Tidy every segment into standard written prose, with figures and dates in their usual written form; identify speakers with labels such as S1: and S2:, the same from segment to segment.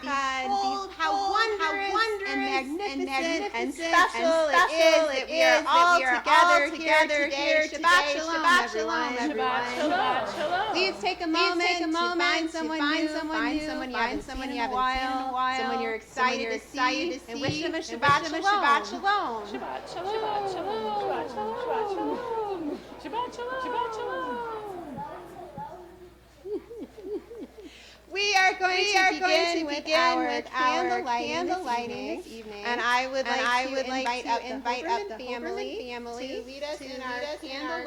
S1: Behold how wondrous and magnificent and special it is that we are all together here today. Shabbat shalom, everyone. Please take a moment to find someone new, find someone you haven't seen in a while, someone you're excited to see, and wish them a Shabbat shalom.
S2: Shabbat shalom. Shabbat shalom. Shabbat shalom. Shabbat shalom. Shabbat shalom.
S1: We are going to begin with our candle lighting this evening, and I would like to invite up the family to lead us in our candle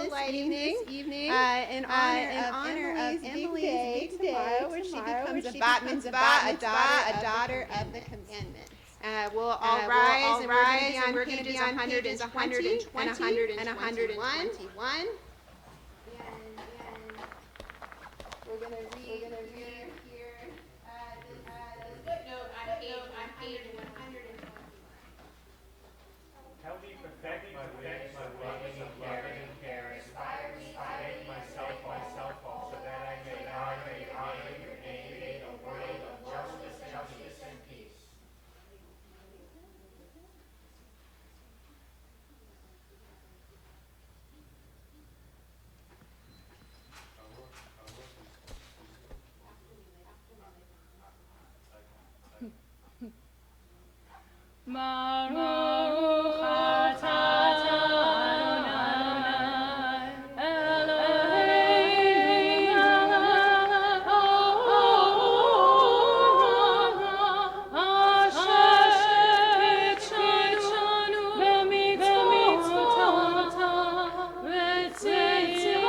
S1: lighting this evening in honor of Emily's big day tomorrow, where she becomes a bat mitzvah, a daughter of the commandments. We'll all rise, and we're going to be on pages 120 and 121. We're going to read here the footnote on page 121.
S3: Help me perfect my ways of loving and care. Inspire me to make myself all, so that I may honor your name in a world of justice and peace.
S2: Baruch atah Adonai Eloheinu asher קידשנו במצוותיו וציוונו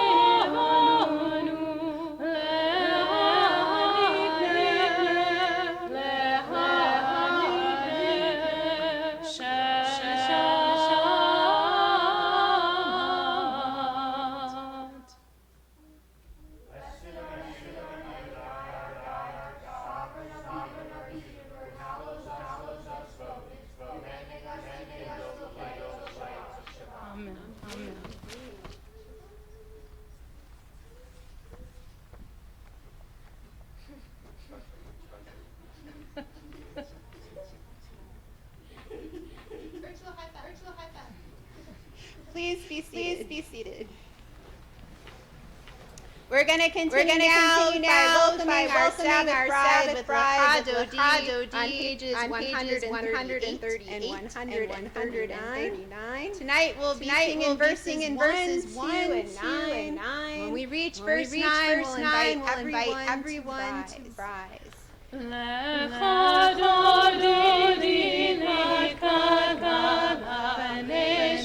S1: Please be seated. We're going to continue now by welcoming our Sabbath bride with Lecha Dodi on pages 138 and 139. Tonight we'll be singing verses 1, 2, and 9. When we reach verse 9, we'll invite everyone to rise.
S2: Lecha Dodi Nekadana B'nei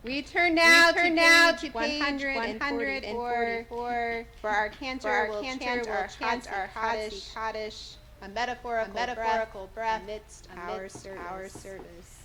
S1: We turn now to page 144 for our cantor. We'll chant our Kaddish, a metaphorical breath amidst our service.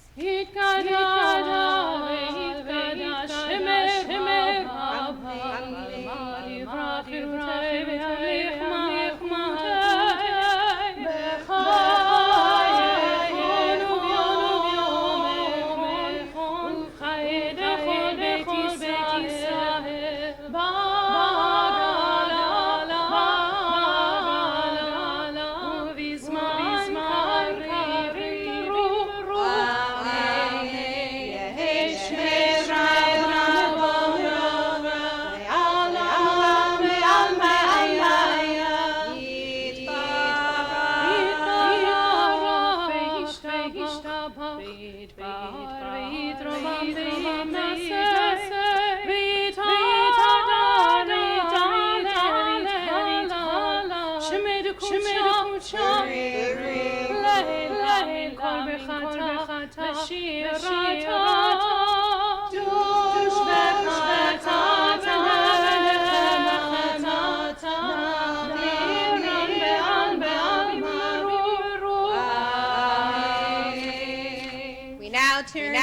S1: Turn to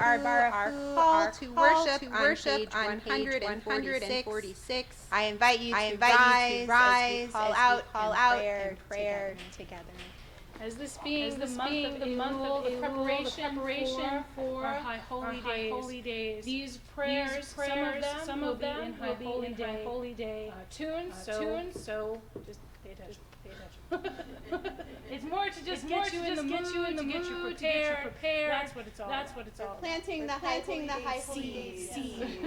S1: our call to worship on page 146. I invite you to rise, call out in prayer together.
S2: As this being the month of the preparation for our High Holy Days, these prayers, some of them will be in High Holy Day tunes. So just pay attention. It's more to just get you in the mood, to get you prepared. That's what it's all about.
S1: Planting the High Holy Days seeds.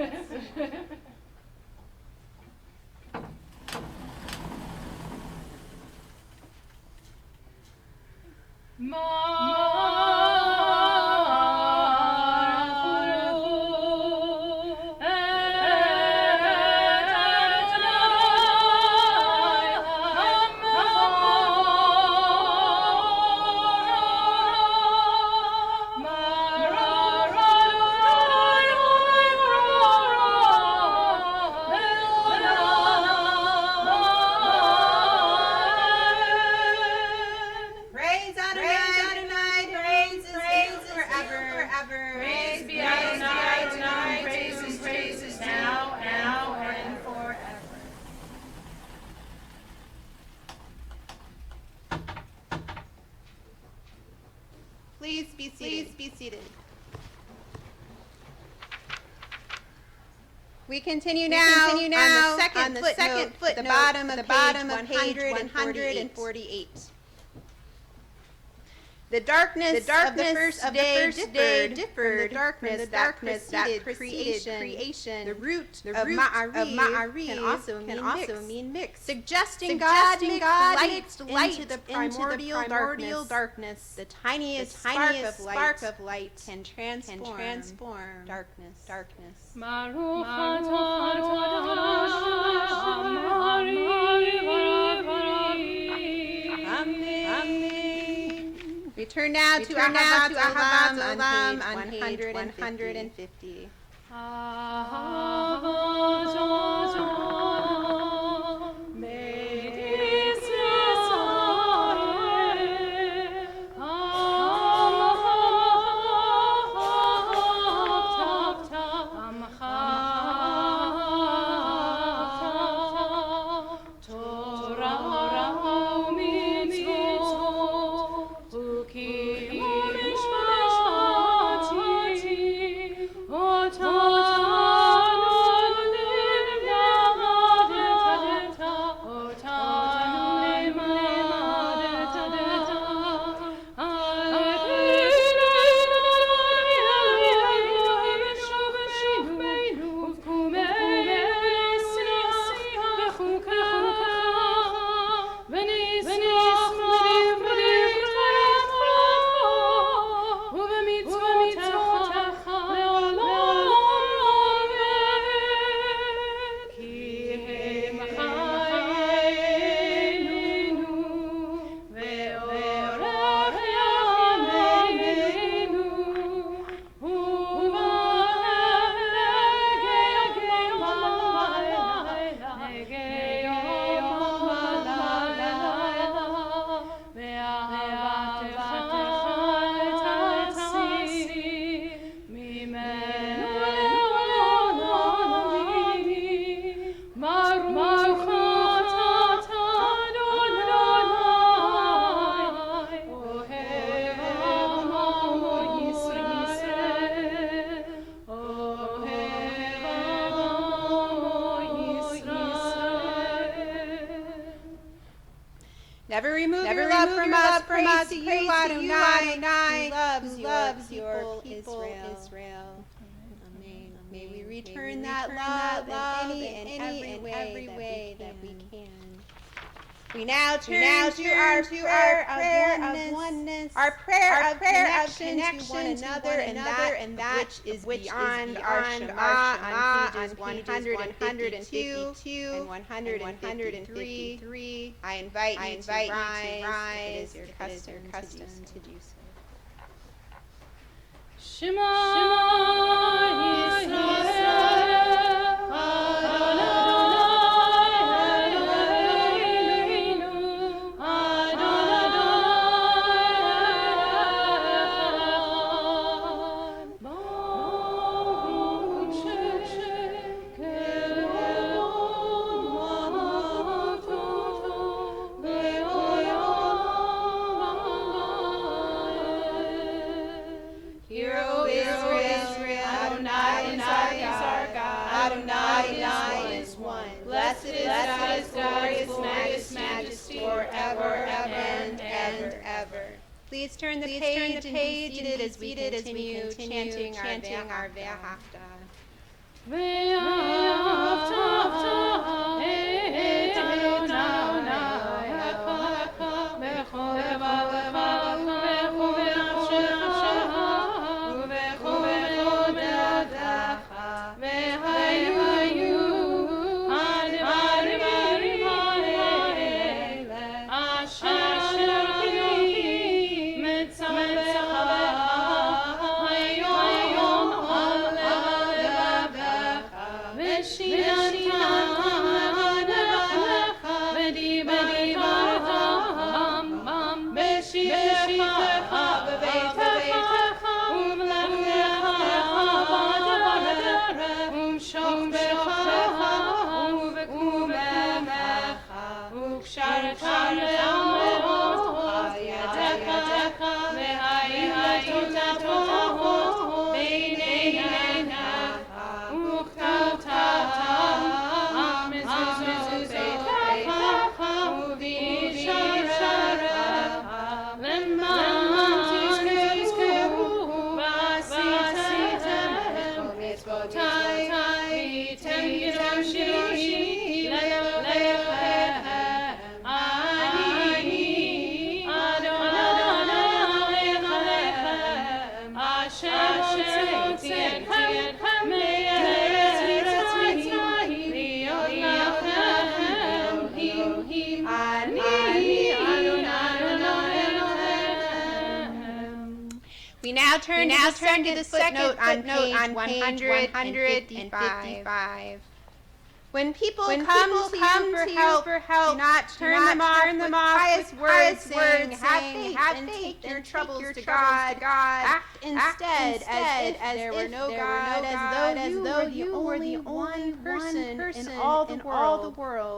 S1: Please be seated. We continue now on the second footnote, the bottom of page 148. The darkness of the first day differed from the darkness that preceded creation. The root of Ma'ariv can also mean mixed, suggesting God mixed light into the primordial darkness. The tiniest spark of light can transform darkness. We turn now to Ahavat Olam on page 150.
S2: Torah
S1: Never remove your love from us. Praise to you, Adonai, who loves your people, Israel. Amen. May we return that love in any and every way that we can. We now turn to our prayer of oneness, our prayer of connection to one another, and that which is beyond our Shema on pages 152 and 153. I invite you to rise if it is your custom to do so.
S2: Shema Yisrael,
S1: Adonai is one. Blessed is God's glorious majesty forever and ever. Please turn the page and be seated as we continue chanting our Ve'ahavta. We now turn to the footnote on page 155. When people come to you for help, do not turn them off with pious words, saying, have faith, take your troubles to God. Act instead as if there were no God, as though you were the only person in all the world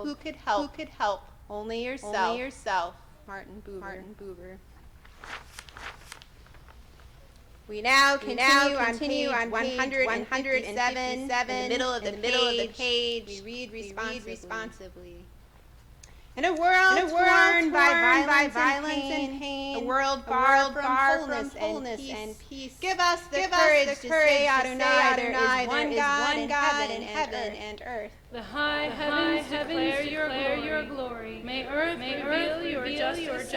S1: who could help. Only yourself. Martin Buber. We now continue on 157, in the middle of the page. We read responsibly. In a world torn by violence and pain, a world far from fullness and peace, give us the courage to say, Adonai, there is one God in heaven and earth.
S2: The high heavens declare your glory. May earth reveal your justice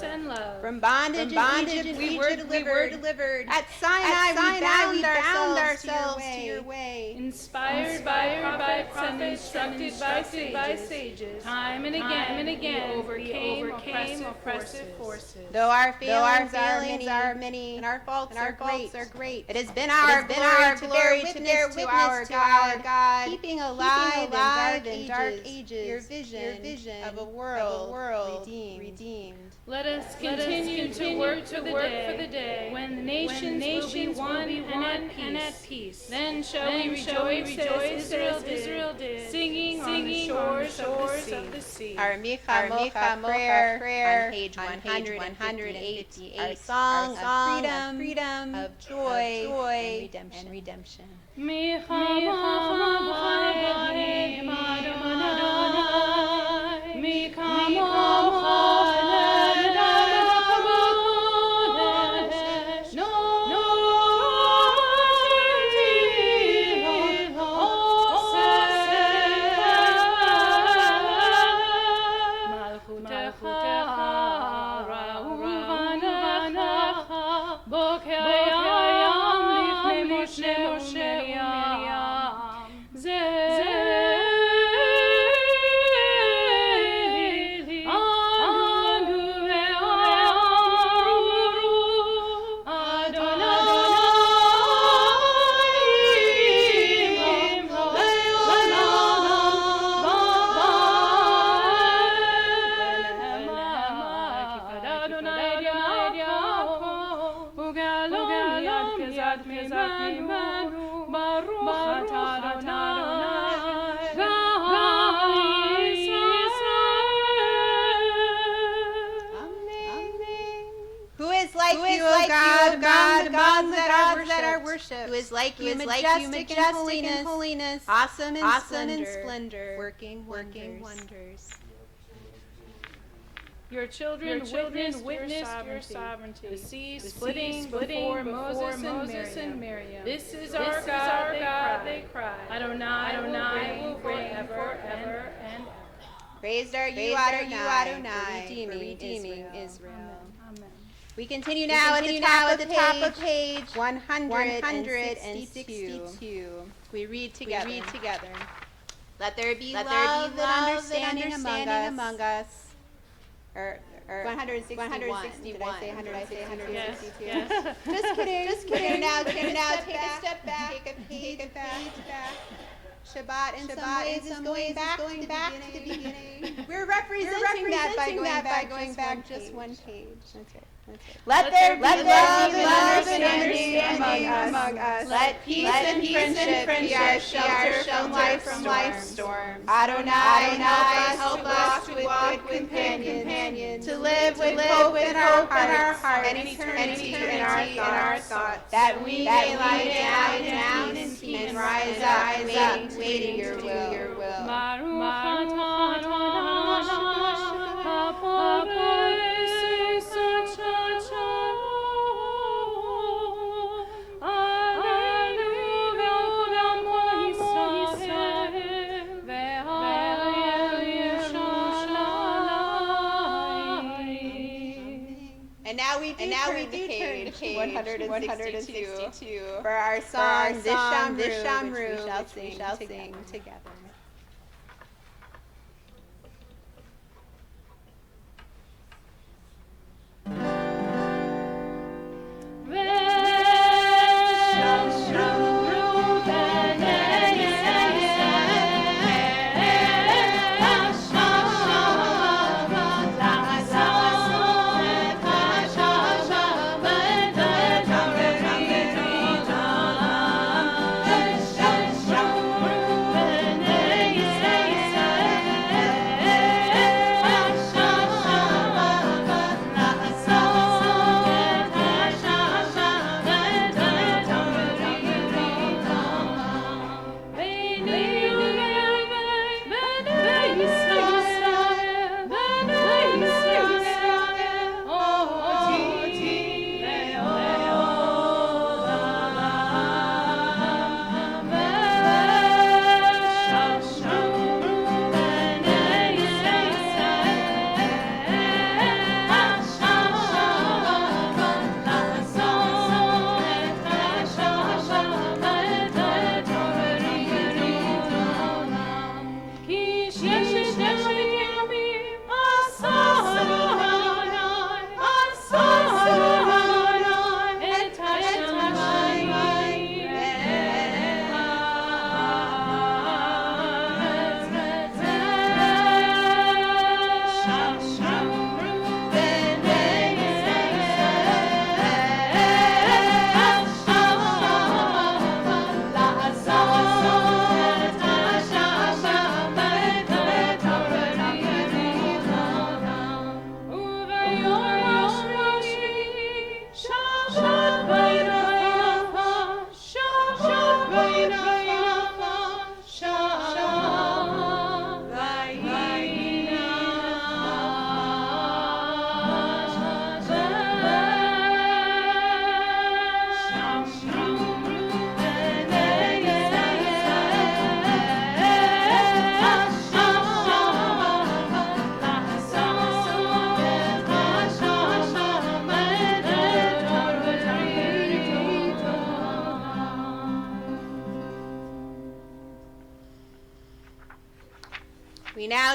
S2: and love.
S1: From bondage in Egypt we were delivered. At Sinai we bound ourselves to your way.
S2: Inspired by prophets and instructed by sages. Time and again we overcame oppressive forces.
S1: Though our failings are many and our faults are great, it has been our glory to bear witness to our God, keeping alive in dark ages your vision of a world redeemed.
S2: Let us continue to work for the day when the nations will be one and at peace. Then shall we rejoice as Israel did, singing on the shores of the sea.
S1: Our Micha Mocha prayer on page 158, our song of freedom, of joy and redemption.
S2: Micha
S1: gods that are worshipped, who is like you, majestic in holiness, awesome in splendor, working wonders.
S2: Your children witnessed your sovereignty. The sea splitting before Moses and Miriam. This is our God, they cried. Adonai will reign forever and ever.
S1: Praised are you, Adonai, for redeeming Israel.
S2: Amen.
S1: We continue now at the top of page 162. We read together. Let there be love and understanding among us. 161. Did I say 162?
S2: Yes.
S1: Just kidding. Now take a step back. Take a page back. Shabbat in some ways is going back to the beginning. We're representing that by going back just one page. That's right. Let there be love and understanding among us. Let peace and friendship be our shelter from life's storms. Adonai, help us to walk with companions, to live with hope in our hearts, and eternity in our thoughts, that we may lie down in peace and rise up, waiting your will. And now we do turn to page 162 for our song, This Shamru, which we shall sing together.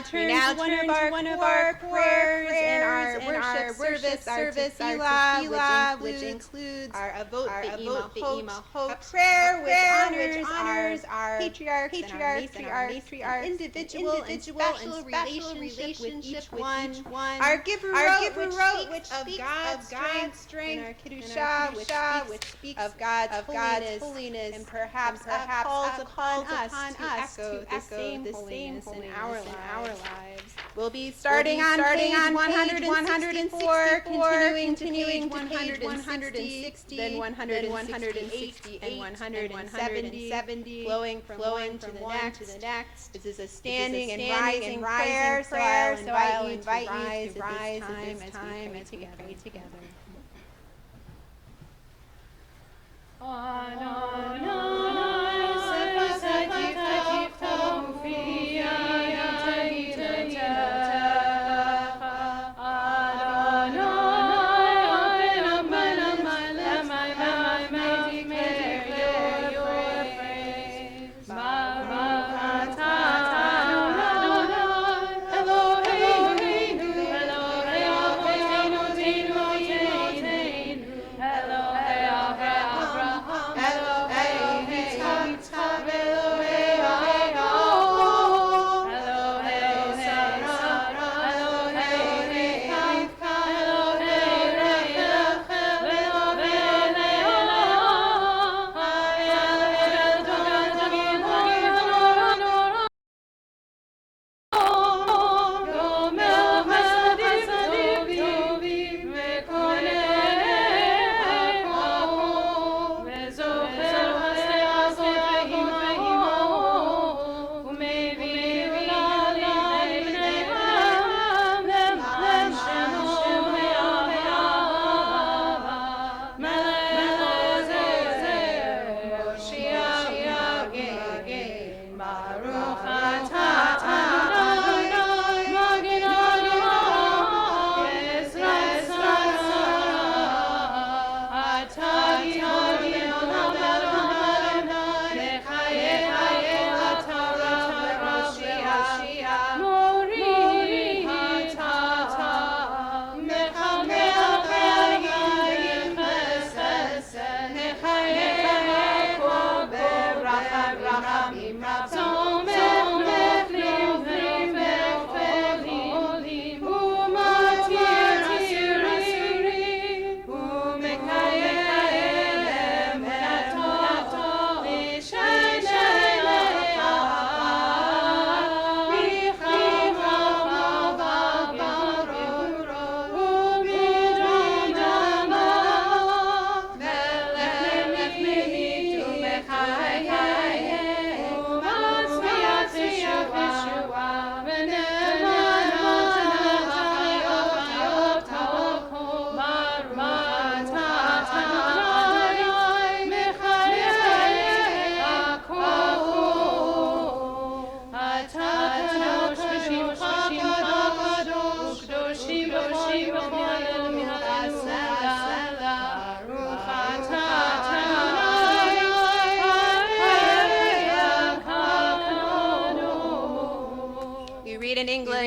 S1: now turn to one of our prayers in our worship service, our tefillah, which includes our avot be'imahot, a prayer which honors our patriarchs and our matriarchs, individual and special relationship with each one. Our Giburot, which speaks of God's strength, and our Kedusha, which speaks of God's holiness, and perhaps calls upon us to echo the same holiness in our lives. We'll be starting on page 164, continuing to page 160, then 168, and 170, flowing from one to the next. This is a standing and rising prayer, so I'll invite you to rise at this time as we pray together.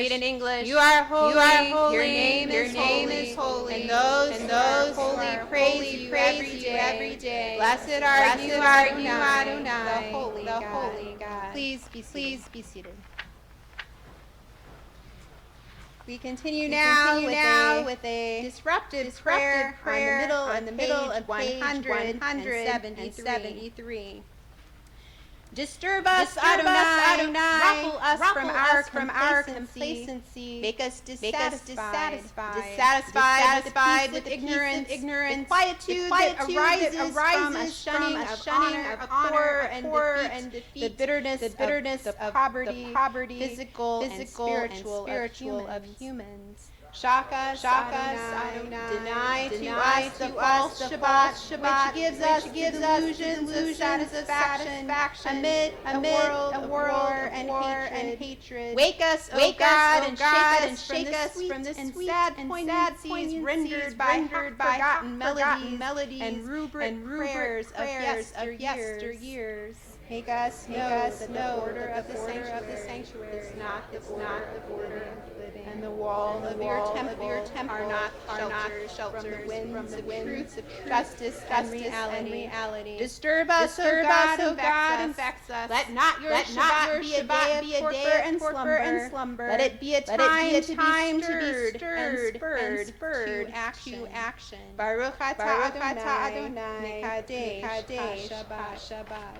S1: Read in English. You are holy. Your name is holy. And those holy praise you every day. Blessed are you, Adonai, the holy God. Please be seated. We continue now with a disruptive prayer on the middle of 173. Disturb us, Adonai. Ruffle us from our complacency. Make us dissatisfied with ignorance, the quietude that arises from a shunning of honor and defeat, the bitterness of poverty, physical and spiritual of humans. Shock us, Adonai. Deny to us the false Shabbat, which gives us illusions of satisfaction amid a world of war and hatred. Wake us, O God, and shake us from the sweet and sad points rendered by forgotten melodies and rubric prayers of yesteryears. Make us know that the border of the sanctuary is not the border of living, and the wall of your temple are not shelters from the winds of truth, justice, and reality. Disturb us, O God, and vex us. Let not your Shabbat be a day of torpor and slumber. Let it be a time to be stirred and spurred to action. Baruch atah Adonai, Mekadesh Shabbat.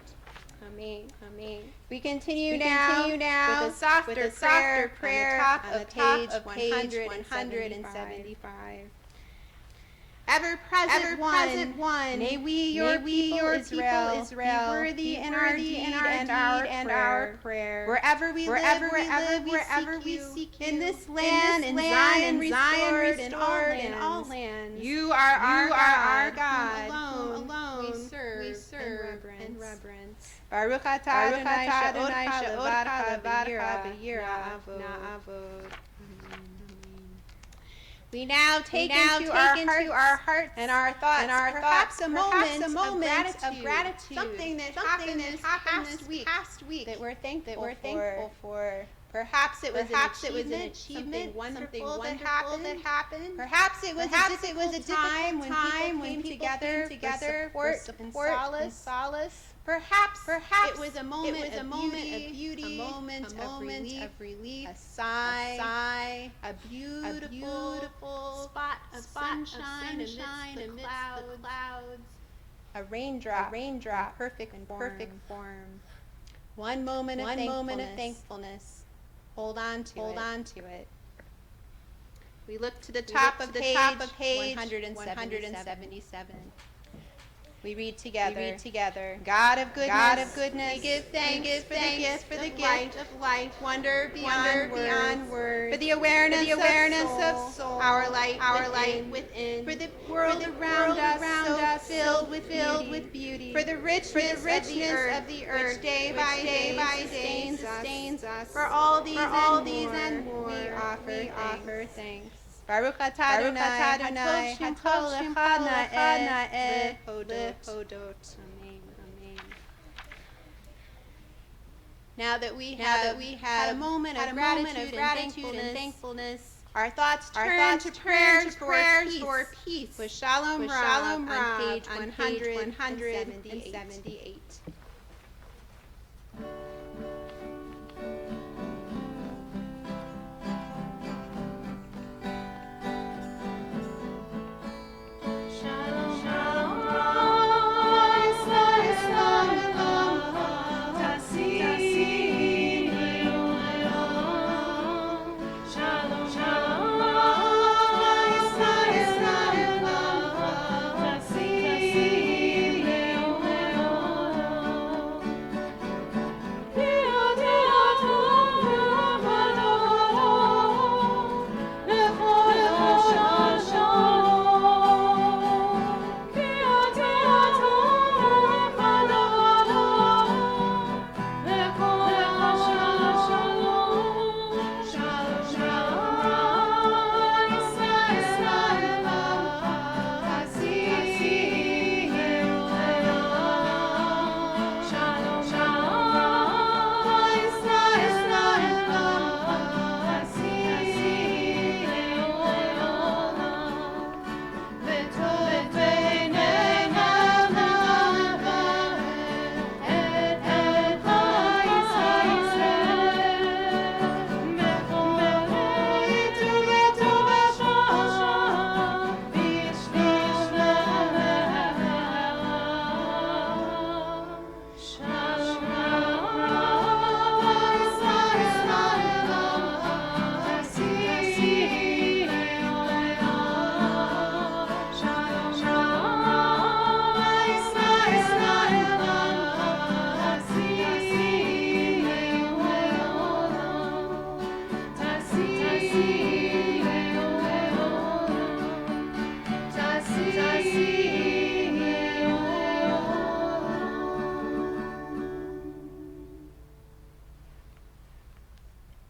S1: Amen. Amen. We continue now with a softer prayer on the top of page 175. Ever-present one, may we, your people Israel, be worthy in our deed and our prayer. Wherever we live, we seek you. In this land, in Zion, restored in all lands. You are our God, whom alone we serve in reverence. Baruch atah Adonai she'od v'yira na'avod. We now take into our hearts and our thoughts, perhaps a moment of gratitude, something that happened this past week that we're thankful for. Perhaps it was an achievement, something wonderful that happened. Perhaps it was a time when people came together for support and solace. Perhaps it was a moment of beauty, a moment of relief, a sigh, a beautiful spot of sunshine amidst the clouds, a raindrop, perfect form. One moment of thankfulness. Hold on to it. We look to the top of page 177. We read together. God of goodness, we give thanks for the gift of life, wonder beyond words, for the awareness of soul, our light within, for the world around us filled with beauty, for the richness of the earth, which day by day sustains us. For all these and more, we offer thanks. Baruch atah Adonai, hatol lecha na'eh lehodot. Amen. Now that we have had a moment of gratitude and thankfulness, our thoughts turn to prayers for peace with Shalom Rav on page 178.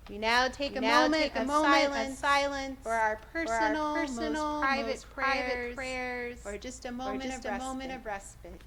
S1: We now take a moment of silence for our personal most private prayers, or just a moment of respite.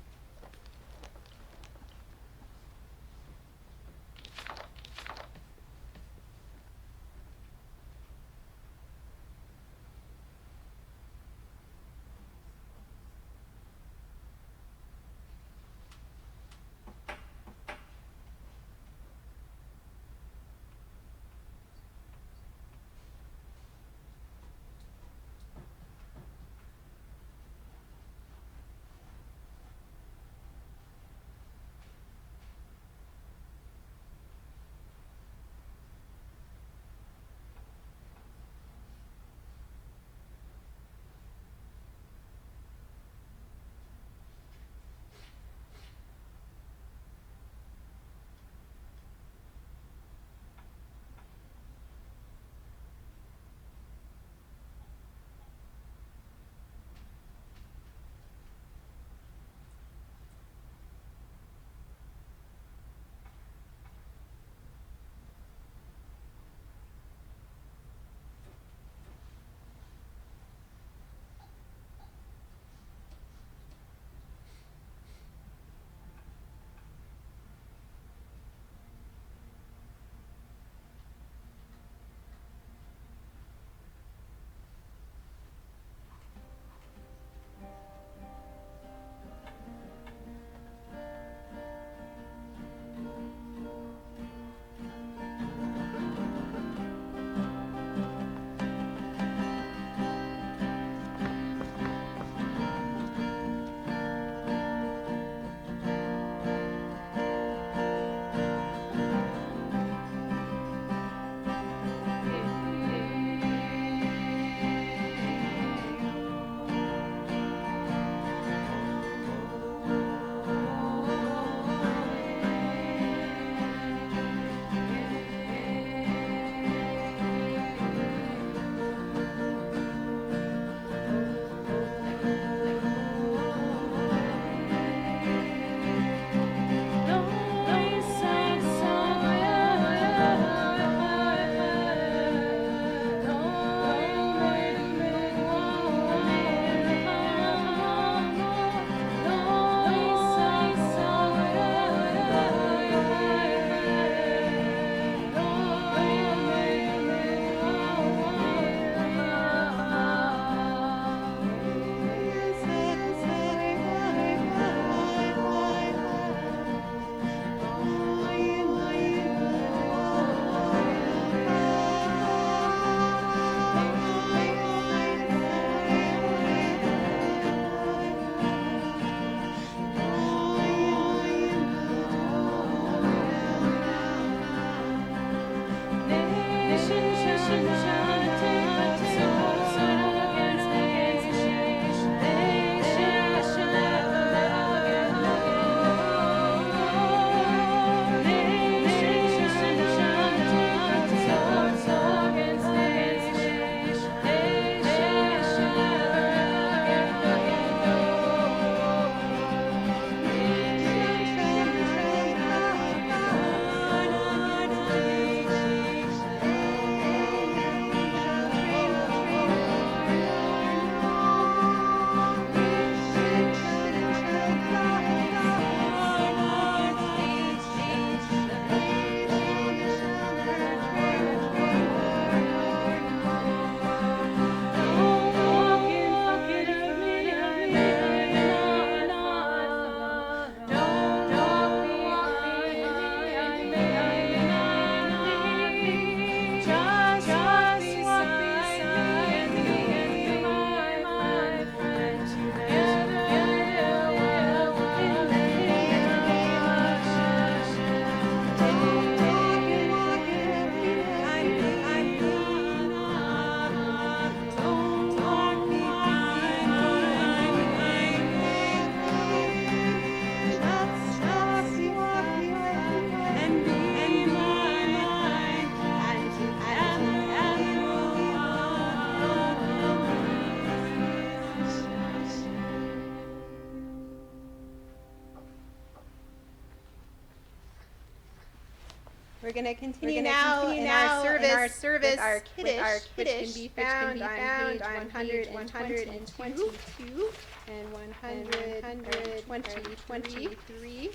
S1: going to continue now in our service with our Kiddush, which can be found on page 122 and 123.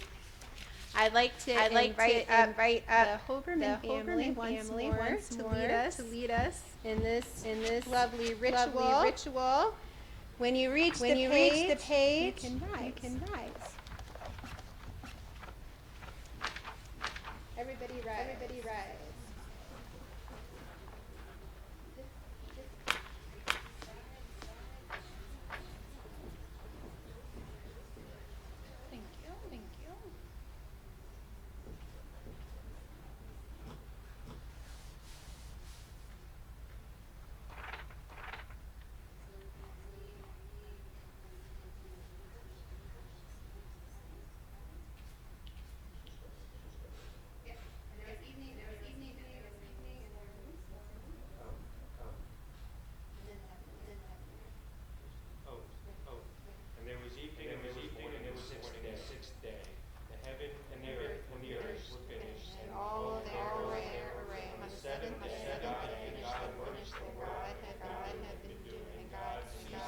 S1: I'd like to invite up the Hoberman family once more to lead us in this lovely ritual. When you reach the page, you can rise. Everybody rise.
S2: Thank you.
S3: And there was evening, and there was the sixth day. The heaven and the earth were finished, and all their array. On the seventh day, God finished the work that God had been doing, and God ceased the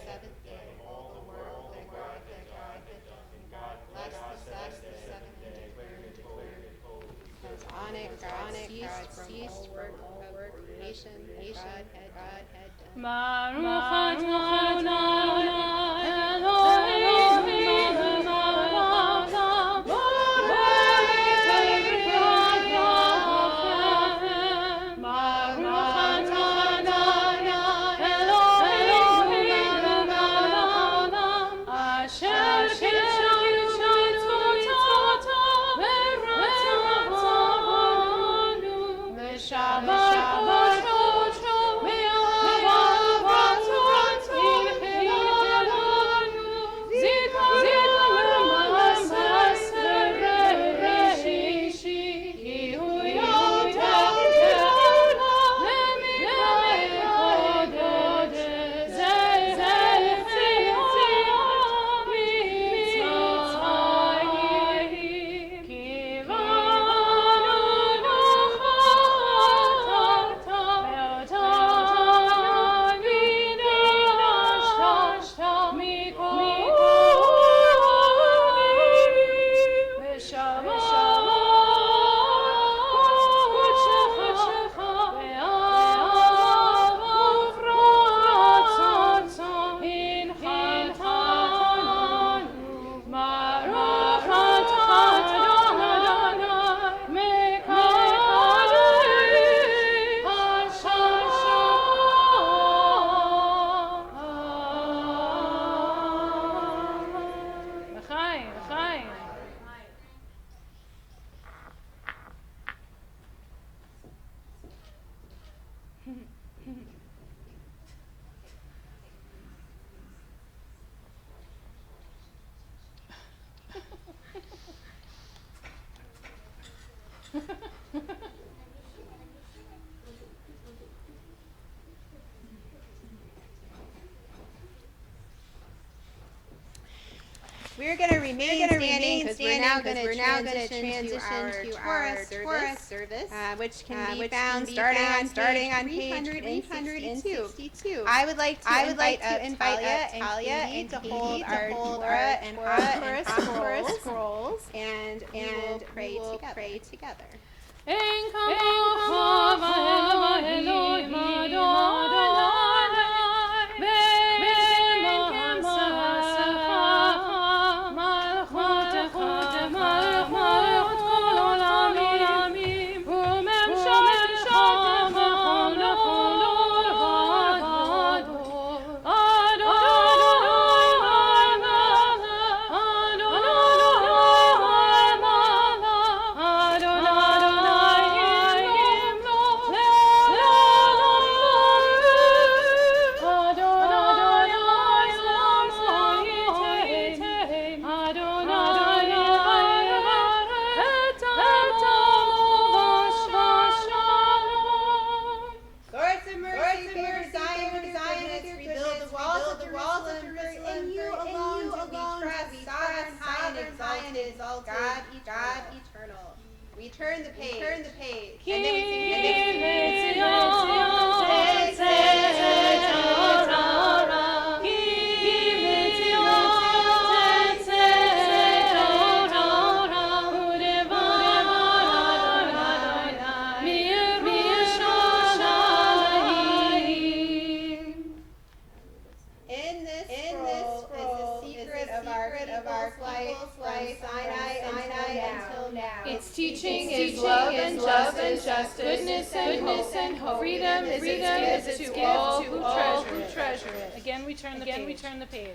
S3: seventh day, all the work that God had done. And God blessed the seventh day, declared it holy.
S1: Because on it God ceased from all work creation that God had done.
S2: Baruch Adonai Eloheinu melech haolam, borei Hashem. Baruch Adonai Eloheinu melech haolam, asher kidshanu mitzvotav v'ratzavonu v'shabbat kodesh v'ahavat imchilanu zikaron ma'aseh re'ishi ki hu yoteh lemikveh kodesh ze'yetziat mitzrayim kivanu ve'otam vinashta mikol v'shavat kodeshecha ve'ahav ratzon hinchatanu baruch atah Adonai mekayim hashalom. L'chaim.
S1: We're going to remain standing because we're now going to transition to our Torah service, which can be found starting on page 362. I would like to invite Talia and Katie to hold our Torah and Torah scrolls, and we will pray together.
S2: Ein kamocha v'Elohim Adonai, v'ma'asecha malchutecha malchut kol olamim, u'memshatecha v'chol gadol Adonai
S1: Lord, some mercy, fear Zion, rebuild the walls of Jerusalem, in you alone to be trusted, sovereign, high and exalted, God eternal. We turn the page.
S2: And then we sing. In this scroll is the secret of our life from Sinai until now.
S4: Its teaching is love and justice, goodness and hope. Freedom is its gift to all who treasure it.
S2: Again, we turn the page.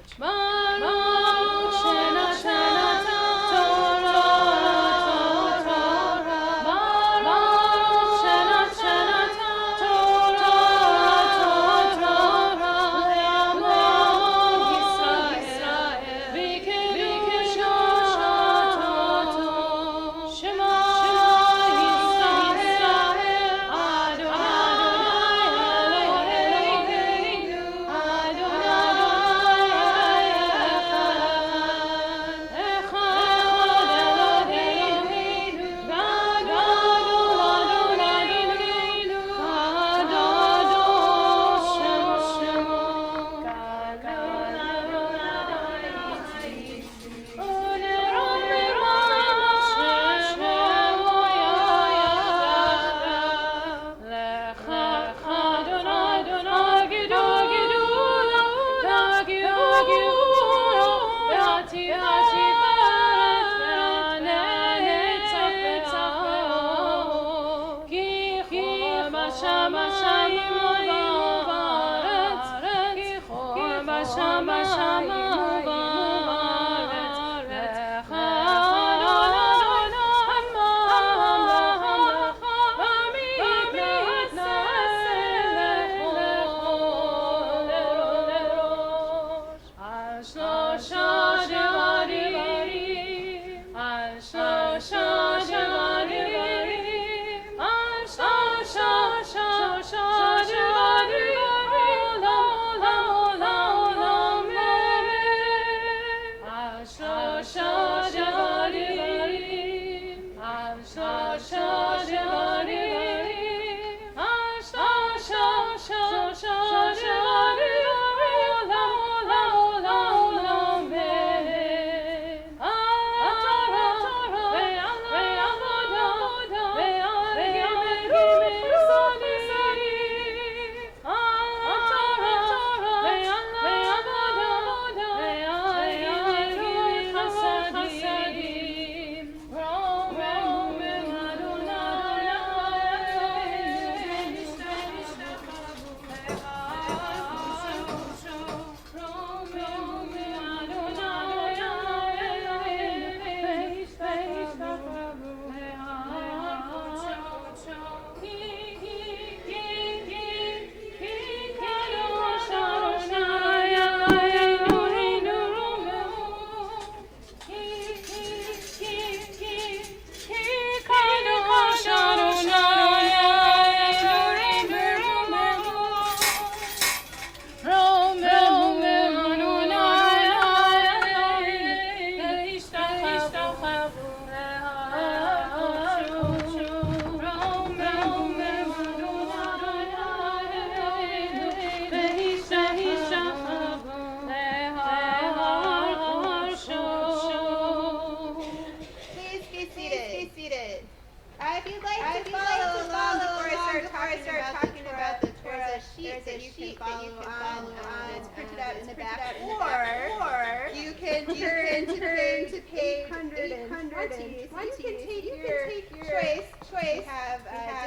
S1: Or you can turn to page 820. You can take your choice. We have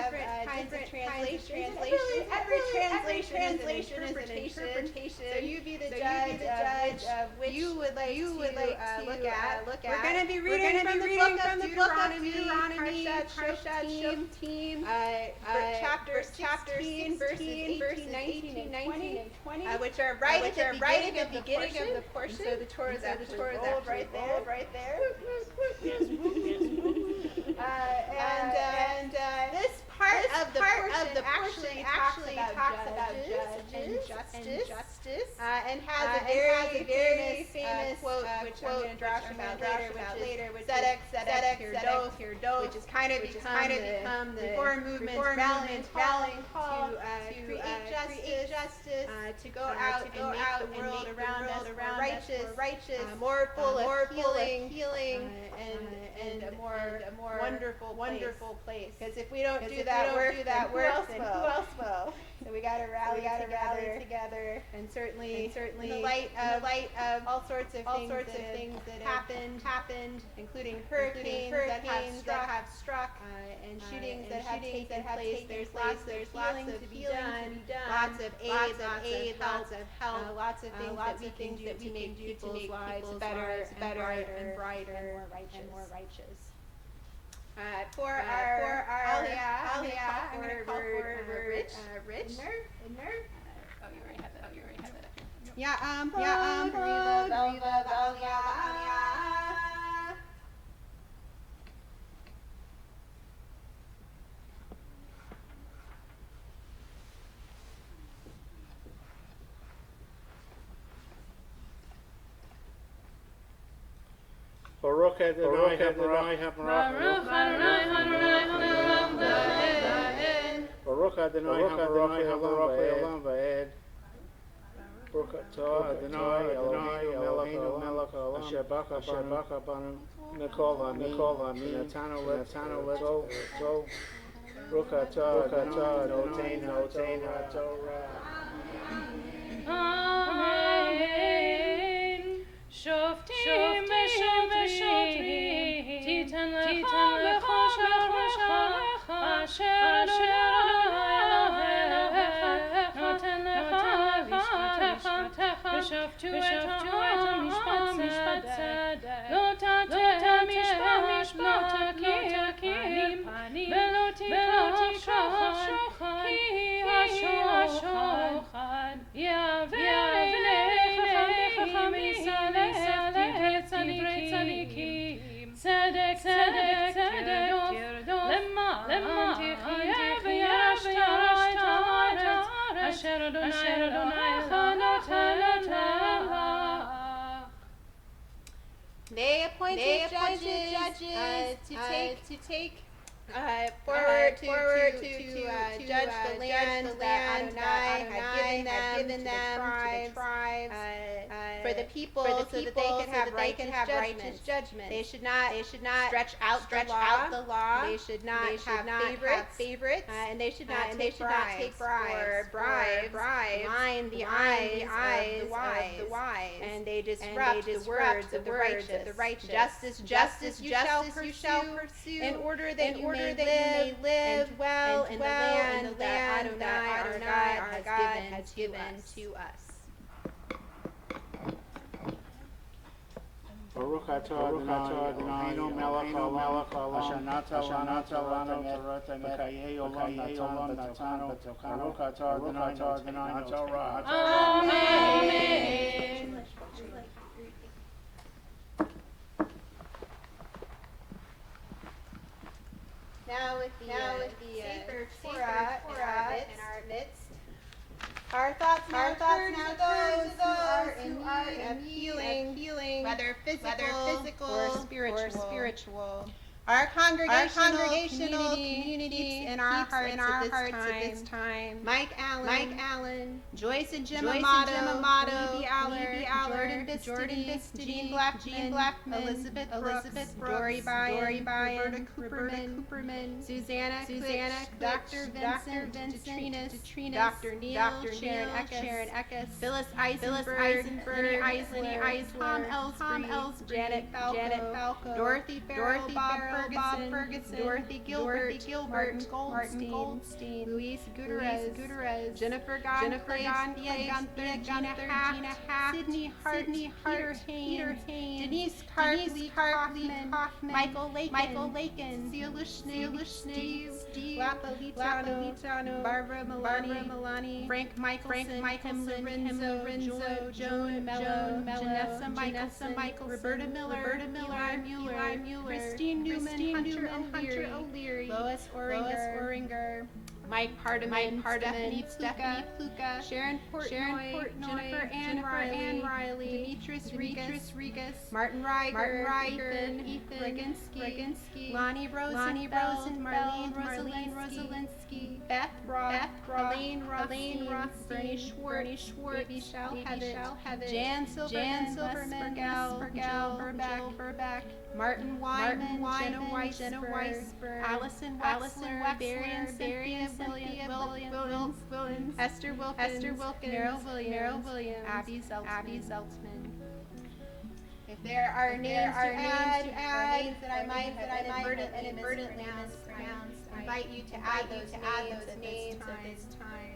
S1: different kinds of translations. Every translation is an interpretation. So you be the judge of which you would like to look at. We're going to be reading from the book of Deuteronomy, Parshat Shoftim, chapter 16, verses 18 and 20, which are right at the beginning of the portion. So the Torah is actually rolled right there. And this part of the portion actually talks about judges and justice, and has a very famous quote, which I'm going to draw about later, which is Tzedek Tirdof, which has kind of become the Reform movement's rallying call to create justice, to go out and make the world around us righteous, more full of healing, and a more wonderful place. Because if we don't do that work, who else will? So we got to rally together, and certainly in the light of all sorts of things that happened, including hurricanes that have struck, and shootings that have taken place. There's lots of healing to be done, lots of aid, lots of help, lots of things that we can do to make people's lives better and brighter and more righteous. For our Aliyah, I'm going to call for Rich. Oh, you already have that. Yeah, Riva, Aliyah.
S3: Baruch Adonai
S2: Baruch Adonai
S3: Baruch Adonai Haolam Va'ed. Baruch Atah Adonai Eloheinu Melech Haolam Asher Baka Banu Mikol Ha'amin Natanu Leto Baruch Atah Adonai Notein HaTorah.
S2: Amen. Shoftim v'shotrim, titan lecha b'choshecha, asher Adonai Elohecha, noten lecha v'shpatecha, v'shoftu et ha'am mishpat tzedek, lo tatem mishpat panim, v'lo tikach shochad, ki ha'shochad yaveh Tzedek Tirdof Lema'an Tichyev v'yashtar Asher Adonai Elohecha noten lecha.
S1: They appointed judges to take forward to judge the land that Adonai had given them to the tribes, for the people, so that they could have righteous judgment. They should not stretch out the law. They should not have favorites, and they should not take bribes or blind the eyes of the wise, and they disrupt the words of the righteous. Justice you shall pursue, in order that you may live and dwell in the land that Adonai our God has given to us.
S3: Baruch atah Adonai Melech Haolam Asher nata lanu Torah v'chayei olam natanu. Baruch atah Adonai Torah.
S2: Amen.
S1: Now with the Sefer Torah in our midst, our thoughts now turn to those who are in need of healing, whether physical or spiritual. Our congregational community keeps in our hearts at this time. Mike Allen, Joyce and Jim Amato, Libby Aller, Jordan Bistany, Jean Blackman, Elizabeth Brooks, Dory Byen, Roberta Cooperman, Susanna Quick, Dr. Vincent, Detrinas, Dr. Neil, Sharon Eckes, Phyllis Eisenberg, Lenny Eisler, Tom Ellsbury, Janet Falco, Dorothy Farrell, Bob Ferguson, Dorothy Gilbert, Martin Goldstein, Luis Gutierrez, Jennifer Gonflay, Gina Haft, Sydney Hart, Peter Haynes, Denise Carpley Kaufman, Michael Lakin, Celia Steve Lapalitano, Barbara Milani, Frank Michelson, Lorenzo, Joan Mellon, Janessa Michael, Roberta Miller, Eli Mueller, Christine Newman, Hunter O'Leary, Lois Oringer, Mike Hardiman, Stephanie Pluka, Sharon Portnoy, Jennifer Ann Riley, Demetrius Regas, Martin Reiger, Ethan Reginski, Lonnie Rosenfeld, Marlene Rosalinsky, Beth Roth, Elaine Rothstein, Bernie Schwartz, Baby Shell Heavitt, Jan Silverman, Jill Verbeck, Martin Wyman, Jenna Weisberg, Allison Wexler, Darian Williams, Esther Wilkins, Meryl Williams, Abby Zeltzman. If there are names to add, names that I might inadvertently mispronounced, I invite you to add those names at this time.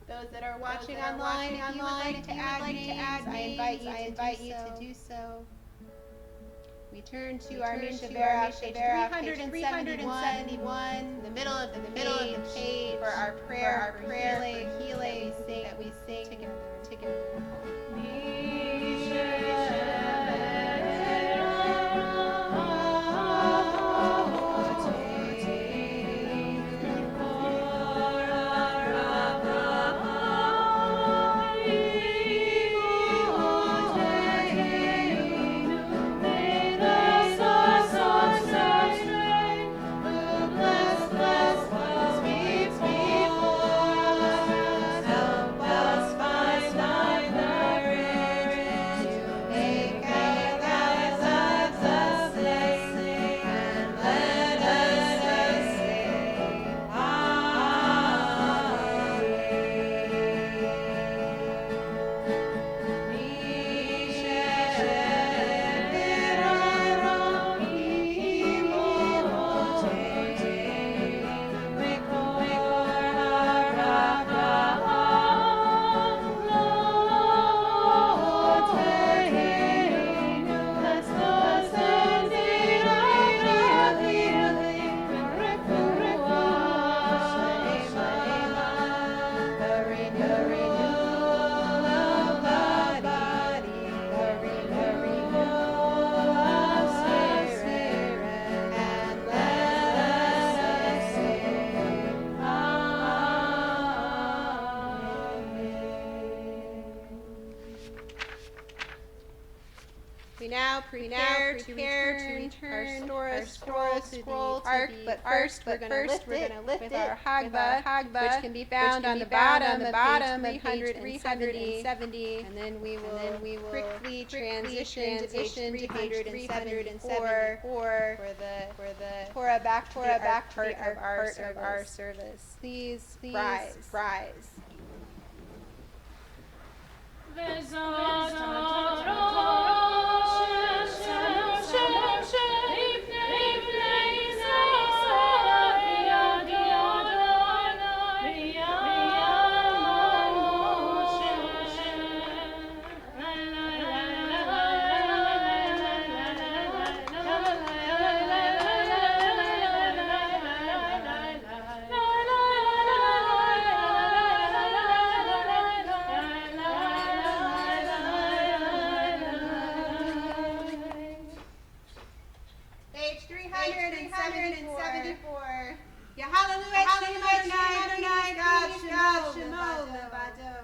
S1: Those that are watching online, if you would like to add names, I invite you to do so. We turn to our Shavera, page 371, in the middle of the page, for our prayer for healing that we sing together. We now prepare to return our scroll to the ark, but first we're going to lift it with our Hagbah, which can be found on the bottom of page 370, and then we will quickly transition to page 374 for the Torah back part of our service. Please rise. Page 374. Hallelujah, Adonai, God Shemo Levado.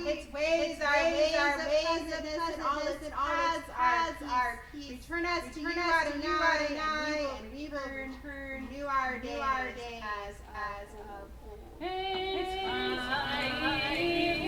S1: Its ways are ways of pleasantness, and all its paths are peace. Return us to you, Adonai, and we will return to our day as of Please be seated.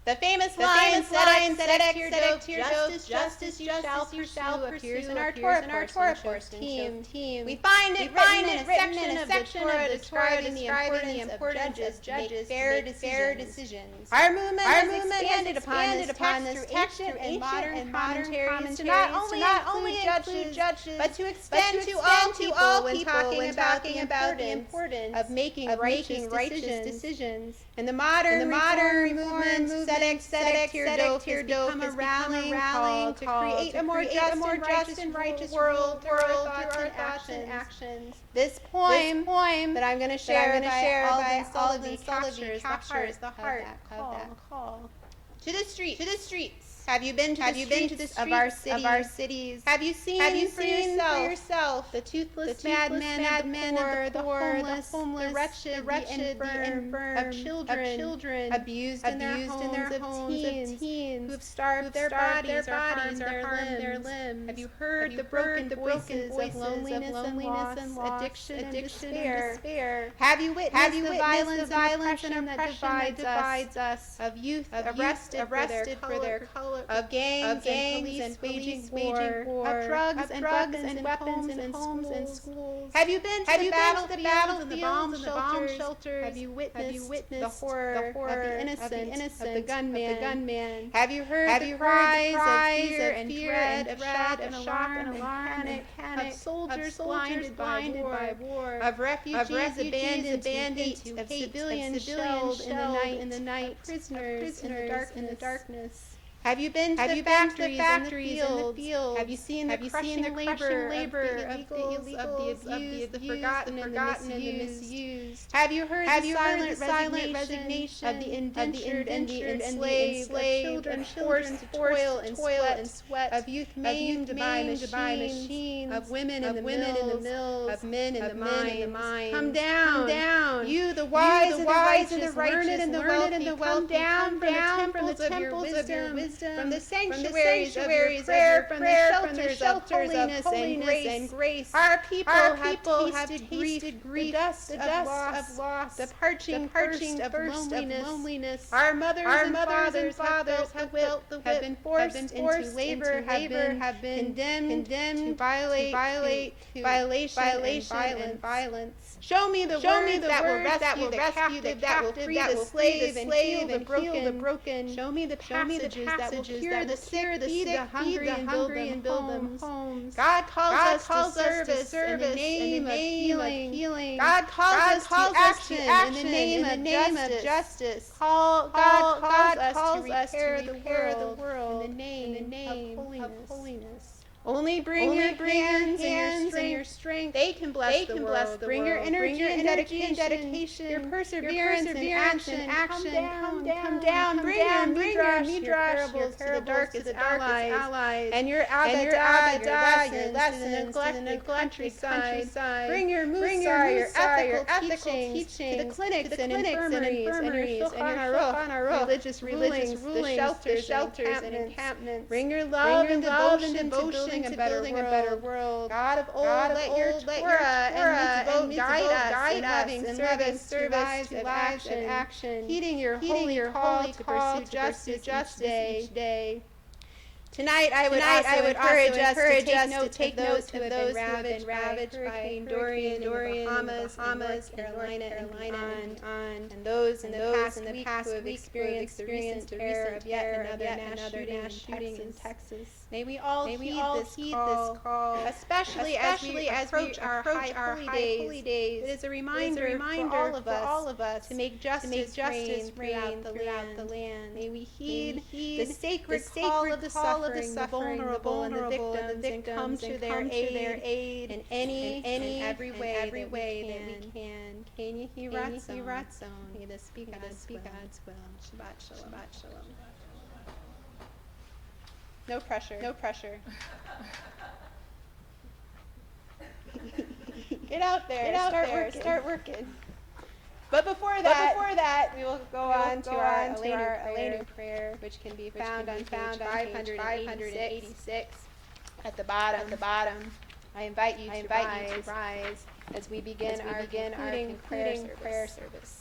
S1: The famous line, justice you shall pursue, appears in our Torah course team. We find it written in a section of the Torah describing the importance of judges fair decisions. Our movement has expanded upon this text through ancient and modern commentaries to not only include judges, but to extend to all people when talking about the importance of making righteous decisions. And the modern movement, Tzedek Tirdof, has become a rallying call to create a more just and righteous world through our thoughts and actions. This poem that I'm going to share by Alden Sullivan captures the heart of that call. To the streets. Have you been to the streets of our cities? Have you seen for yourself the toothless madmen, the homeless, the wretched, the infirm, of children abused in their homes, of teens who have starved their bodies or harmed their limbs? Have you heard the broken voices of loneliness and loss, addiction and despair? Have you witnessed the violence and oppression that divides us? Of youth arrested for their color, of gangs and police waging war, of drugs and weapons in homes and schools. Have you been to the battlefields and the bomb shelters? Have you witnessed the horror of the innocent, of the gunman? Have you heard the cries of fear and dread, of shock and alarm and panic, of soldiers blinded by war, of refugees abandoned to hate, of civilians shelled in the night, prisoners in the darkness? Have you been to the factories and the fields? Have you seen the crushing labor of the illegals, of the abused, the forgotten, and the misused? Have you heard the silent resignation of the indentured and enslaved, of children forced to toil and sweat, of youth maimed by machines, of women in the mills, of men in the mines? Come down, you the wise and the righteous, learned and the wealthy, come down from the temples of your wisdom, from the sanctuaries of your prayer, from the shelters of holiness and grace. Our people have tasted grief, the dust of loss, the parching thirst of loneliness. Our mothers and fathers have felt the whip, have been forced into labor, have been condemned to violation and violence. Show me the words that will rescue the captive, that will free the slave and heal the broken. Show me the passages that will cure the sick, feed the hungry, and build them homes. God calls us to service in the name of healing. God calls us to action in the name of justice. God calls us to repair the world in the name of holiness. Only bring your hands and your strength. They can bless the world. Bring your energy and dedication, your perseverance and action. Come down. Bring your midrash, your parables to the darkest allies, and your Agadah, your lessons to the neglected countryside. Bring your Musar, your ethical teachings to the clinics and infirmaries, and your Shulchan Aruch, religious rulings, the shelters and encampments. Bring your love and devotion to building a better world. God of old, let your Torah and mitzvot guide us in having service to lives of action, heeding your holy call to pursue justice each day. Tonight, I would also encourage us to take note of those who have been ravaged by Dorian in the Bahamas, Carolina, and those in the past who have experienced the recent terror of yet another mass shooting in Texas. May we all heed this call, especially as we approach our high holy days. It is a reminder for all of us to make justice reign throughout the land. May we heed the sacred call of the suffering, the vulnerable, and the victims, and come to their aid in any and every way that we can. Can you ratzon? May this be God's will. Shabbat shalom. No pressure. Get out there. Start working. But before that, we will go on to our Elenu prayer, which can be found on page 586 at the bottom. I invite you to rise as we begin our concluding prayer service.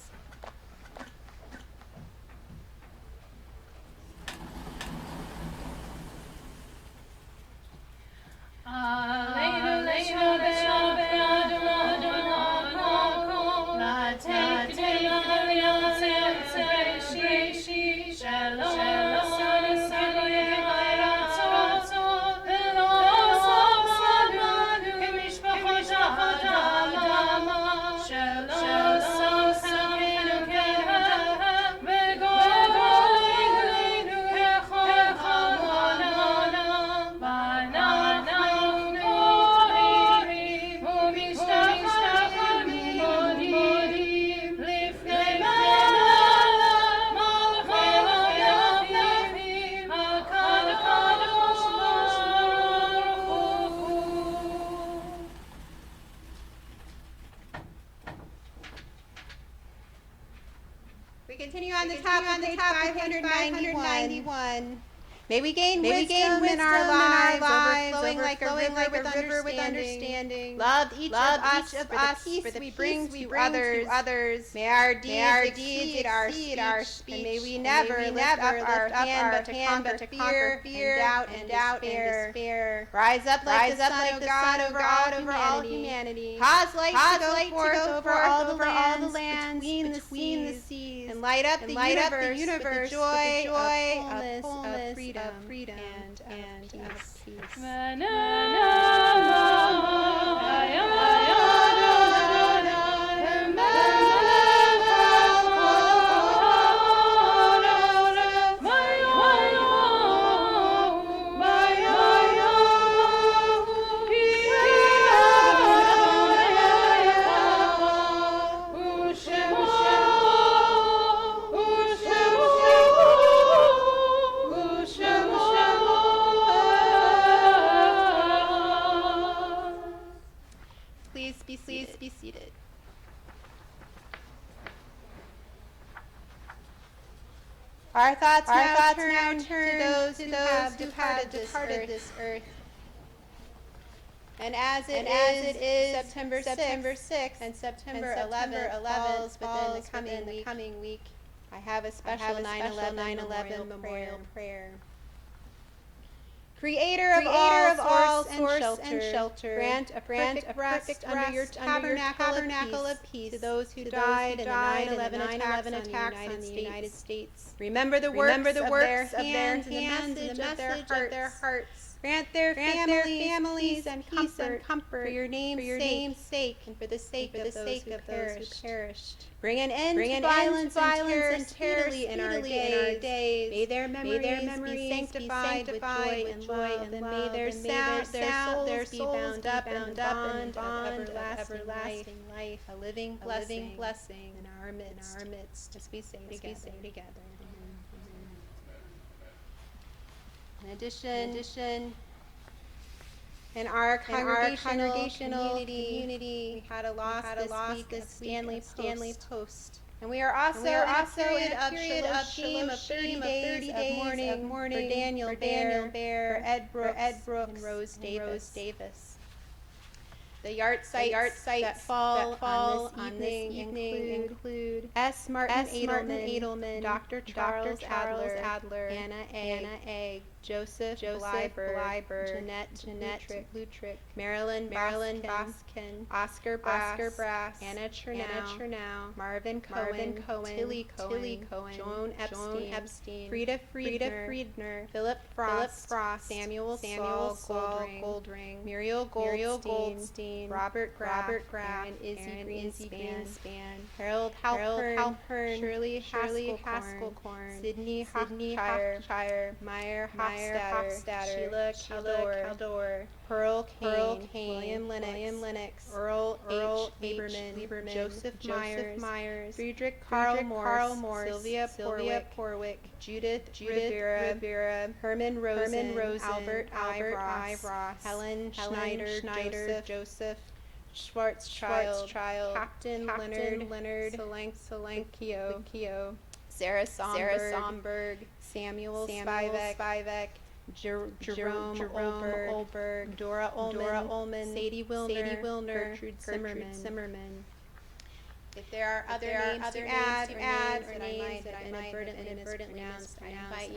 S1: We continue on the top of page 591. May we gain wisdom in our lives, overflowing like a river with understanding. Love each of us for the peace we bring to others. May our deeds exceed our speech, and may we never lift up our hand but to conquer fear and doubt and despair. Rise up like the Son of God over all humanity. Cause light to go forth over all the lands between the seas, and light up the universe with the joy of fullness, freedom and peace. Please be seated. Our thoughts now turn to those who have departed this earth. And as it is September 6th and September 11th falls within the coming week, I have a special 9/11 memorial prayer. Creator of all source and shelter, grant a perfect rest under your tabernacle of peace to those who died in the 9/11 attacks on the United States. Remember the works of their hands and the message of their hearts. Grant their families and comfort for your name's sake and for the sake of those who perished. Bring an end to violence and terror speedily in our days. May their memories be sanctified with joy then may their souls be bound up in the bond of everlasting life, a living blessing in our midst, as we say together. In addition, in our congregational community, we had a loss this week, Stanley Post. And we are also in a period of shame of 30 days of mourning for Daniel Bear, for Ed Brooks, and Rose Davis. The yard sites that fall on this evening include S. Martin Edelman, Dr. Charles Adler, Anna A. Joseph Bleiber, Jeanette Lutrick, Marilyn Boskin, Oscar Brass, Anna Chernow, Marvin Cohen, Tilly Cohen, Joan Epstein, Frida Friedner, Philip Frost, Samuel Saul Goldring, Muriel Goldstein, Robert Graff, Aaron Izzy Greenspan, Harold Halpern, Shirley Haskellcorn, Sydney Hochshire, Meyer Hofstadter, Sheila Caldor, Pearl Kane, William Lennox, Earl H. Lieberman, Joseph Myers, Friedrich Karl Morse, Sylvia Porwick, Judith Rivera, Herman Rosen, Albert I. Ross, Helen Schneider, Joseph Schwarzschild, Captain Leonard Solancio, Sarah Somberg, Samuel Spivak, Jerome Olberg, Dora Ullman, Sadie Wilner, Gertrude Zimmerman. If there are other names to add or names that I might have inadvertently announced, I invite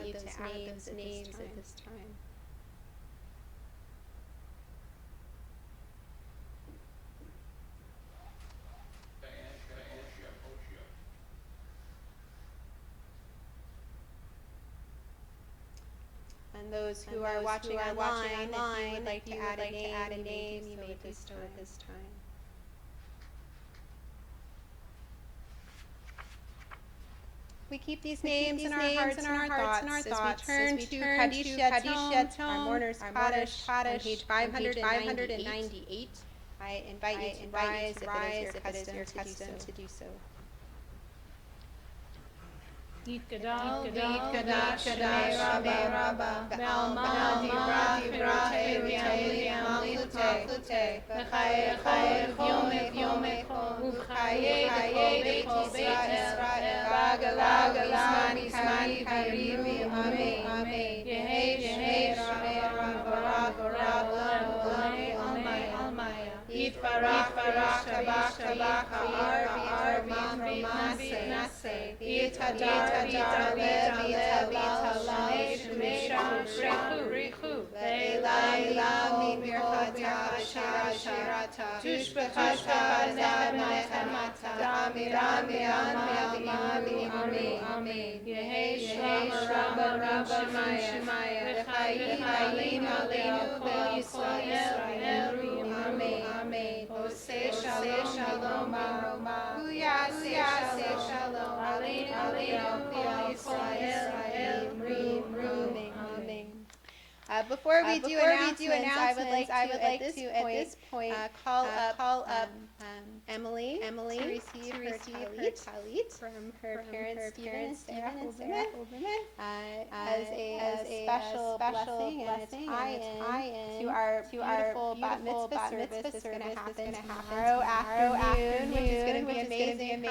S1: you to add those names at this time. And those who are watching online, if you would like to add a name, you may do so at this time. We keep these names in our hearts and our thoughts as we turn to Kadisha Tome, our mourner's cottage, on page 598. I invite you to rise if it is your custom to do so.
S2: Eat Gadal,
S1: Shmei Rabba,
S2: Be'alma, Dibra,
S1: Mali Lute, B'chaye Yomei U'chaye Beit Yisrael, Bagala Ismani Karibu, Amen. Yehei Rabba, Yitvarach Tabach Ha'ar Mase Yitadar Richu Leila Mirchata Shirata Tushbechata Mata Amen. Yehei Shlama Shemaya V'chayim Aleinu Kol Yisrael Amen. Oseh Shalom Buyaseh Shalom Aleinu Kol Yisrael Amen. Before we do announcements, I would like to at this point call up Emily to receive her talit from her parents Stephen and Sarah Olbermann as a special blessing and a tie-in to our beautiful bat mitzvah service that's going to happen tomorrow afternoon, which is going to be amazing.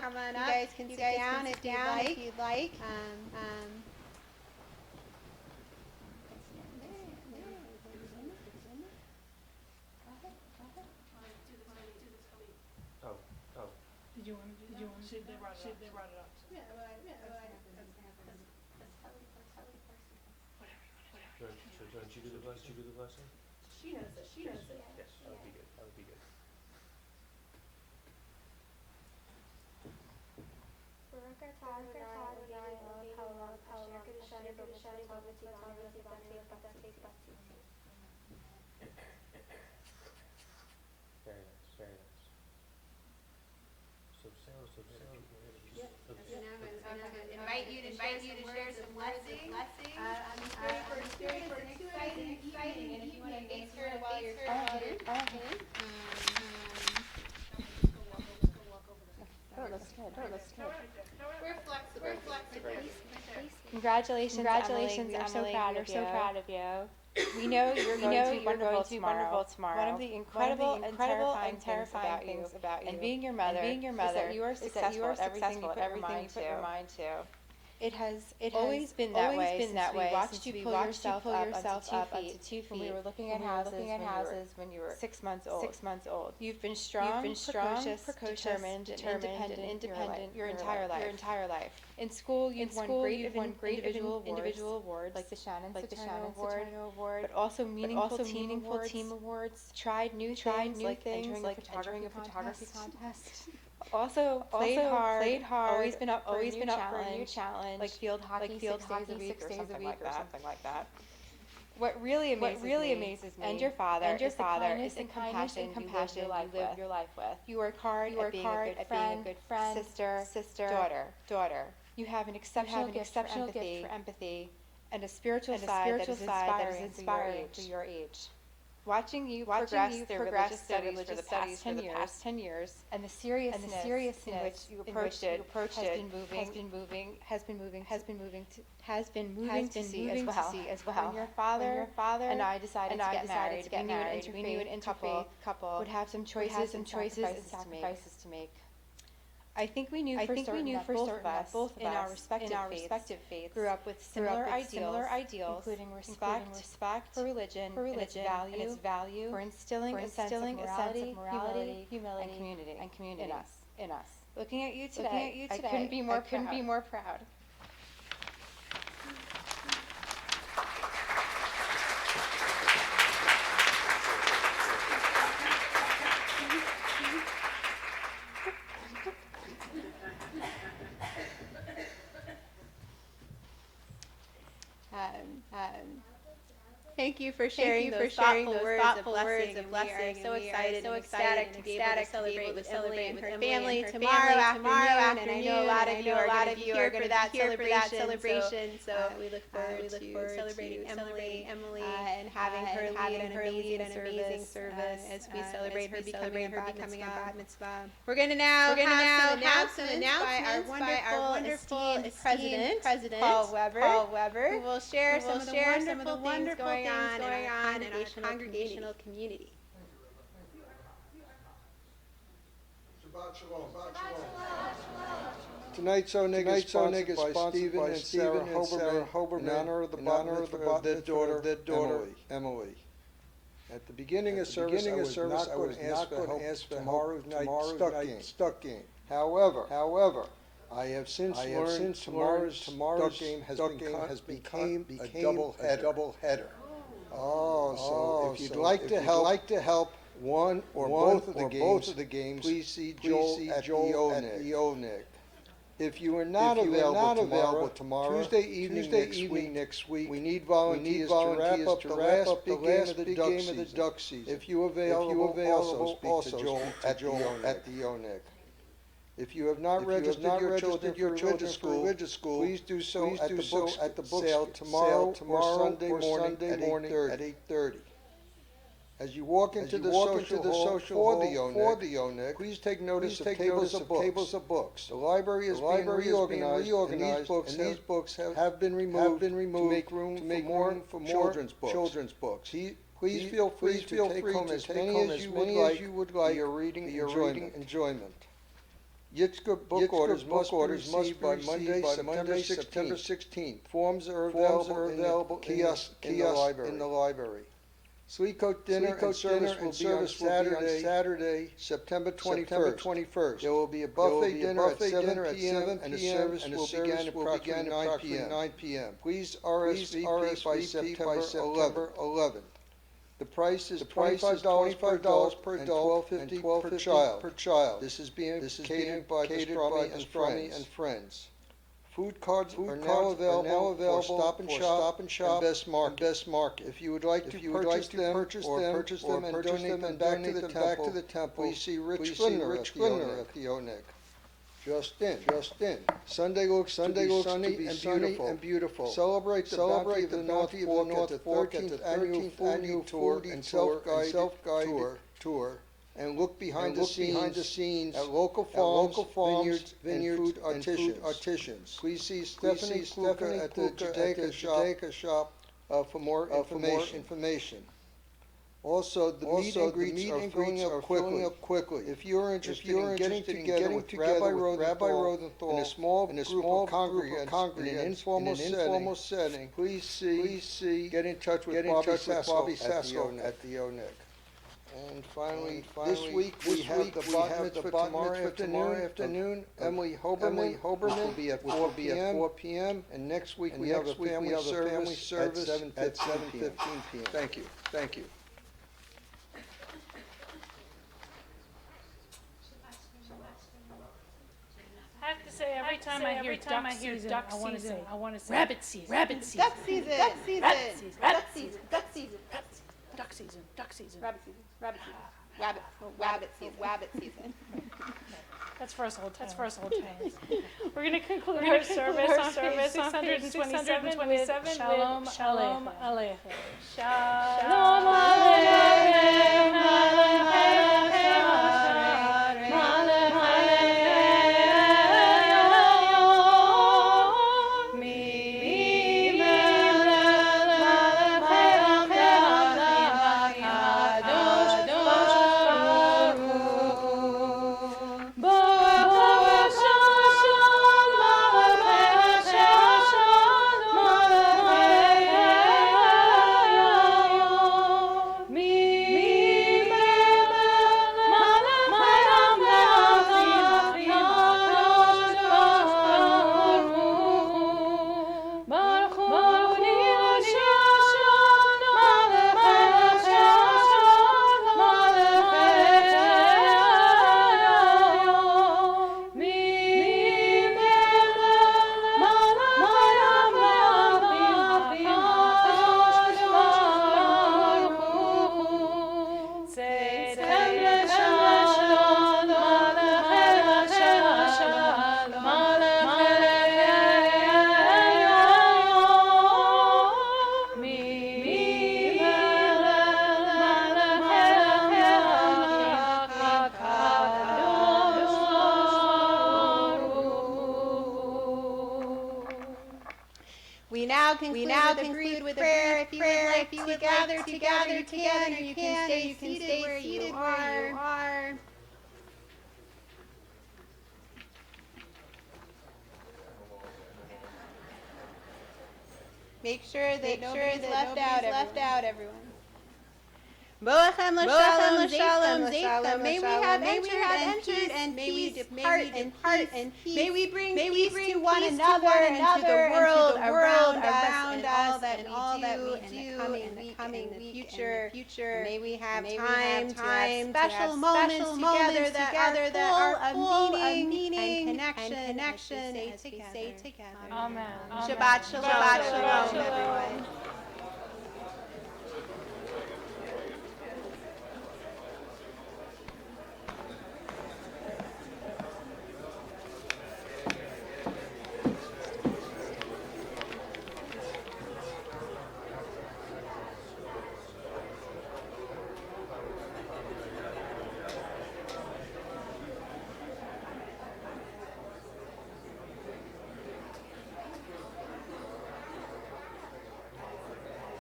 S1: Come on up. You guys can sit down if you'd like.
S2: Did you want to? They brought it up.
S3: So don't you do the blessing?
S1: She knows it.
S3: Yes, that would be good. Very nice. So Sarah,
S1: And now I'm going to invite you to share some blessing. I'm sure for an exciting evening, and if you want to face her while you're here. We're flexible.
S4: Congratulations, Emily. We are so proud of you. We know you're going to be wonderful tomorrow. One of the incredible and terrifying things about you and being your mother is that you are successful at everything you put your mind to. It has always been that way since we watched you pull yourself up onto 2 feet when we were looking at houses when you were 6 months old. You've been strong, precocious, determined, and independent your entire life. In school, you've won great individual awards like the Shannon Saturno Award, but also meaningful team awards. Tried new things like entering a photography contest. Also played hard, always been up for a new challenge, like field hockey 6 days a week or something like that. What really amazes me and your father is the kindness and compassion you live your life with. You work hard at being a good friend, sister, daughter. You have an exceptional gift for empathy and a spiritual side that is inspiring for your age. Watching you progress through religious studies for the past 10 years, and the seriousness in which you approached it has been moving to see as well. When your father and I decided to get married, we knew an interfaith couple would have some choices and sacrifices to make. I think we knew for certain that both of us, in our respective faiths, grew up with similar ideals, including respect for religion and its value, for instilling a sense of morality, humility, and community in us. Looking at you today, I couldn't be more proud.
S1: Thank you for sharing those thoughtful words of blessing. We are so excited and ecstatic to be able to celebrate with Emily and her family tomorrow afternoon. And I know a lot of you are going to be here for that celebration. So we look forward to celebrating Emily and having her lead an amazing service as we celebrate her becoming a bat mitzvah. We're going to now have some announcements by our wonderful esteemed President Paul Weber, who will share some of the wonderful things going on in our congregational community.
S5: Shabbat shalom. Tonight's Onig is sponsored by Stephen and Sarah Hoberman in honor of the bat mitzvah of their daughter, Emily. At the beginning of service, I was not going to ask for tomorrow's night stuck game. However, I have since learned tomorrow's stuck game has become a double header. So if you'd like to help one or both of the games, please see Joel at the Onig. If you are not available tomorrow, Tuesday evening next week, we need volunteers to wrap up the last big game of the duck season. If you available, also speak to Joel at the Onig. If you have not registered your children for religious school, please do so at the book sale tomorrow or Sunday morning at 8:30. As you walk into the social hall for the Onig, please take notice of tables of books. The library is being reorganized, and these books have been removed to make room for more children's books. Please feel free to take home as many as you would like for your reading enjoyment. Yitzchak book orders must be received by Monday, September 16th. Forms are available in the kiosk in the library. Slichot dinner and service will be on Saturday, September 21st. There will be a buffet dinner at 7 p.m. and the service will begin approximately 9 p.m. Please RSVP by September 11th. The price is $25 per adult and $12.50 per child. This is being catered by Pastrami and Friends. Food cards are now available for Stop and Shop and Best Market. If you would like to purchase them and donate them back to the temple, please see Rich Flindler at the Onig. Just in. Sunday looks to be sunny and beautiful. Celebrate the bounty of the North Fork at the 13th annual food and self-guided tour. And look behind the scenes at local farms, vineyards, and food artisans. Please see Stephanie Kluka at the Judaica shop for more information. Also, the meet and greets are filling up quickly. If you're interested in getting together with Rabbi Rosenthal in a small group of congregants in an informal setting, please get in touch with Bobby Sasso at the ONEG. And finally, this week we have the bat mitzvah tomorrow afternoon. Emily Hoberman will be at 4 p.m. And next week we have a family service at 7:15 p.m. Thank you.
S2: I have to say, every time I hear duck season, I want to say rabbit season. Rabbit season.
S1: Duck season.
S2: Rabbit season.
S1: Rabbit season.
S2: Duck season.
S1: Duck season.
S2: Duck season.
S1: Rabbit season. Rabbit season.
S2: That's for us old times. We're going to conclude our service on page 627 with Shalom Aleichem. Shalom Aleichem.
S1: We now conclude with a prayer. If you would gather together, you can stay seated where you are. Make sure that nobody's left out, everyone. Boachem l'shalom zeichem. May we have entered and may we depart in peace. May we bring peace to one another and to the world around us and all that we do in the coming future. May we have time, special moments together that are full of meaning and connection as we say together.
S2: Amen.
S1: Shabbat shalom, everyone.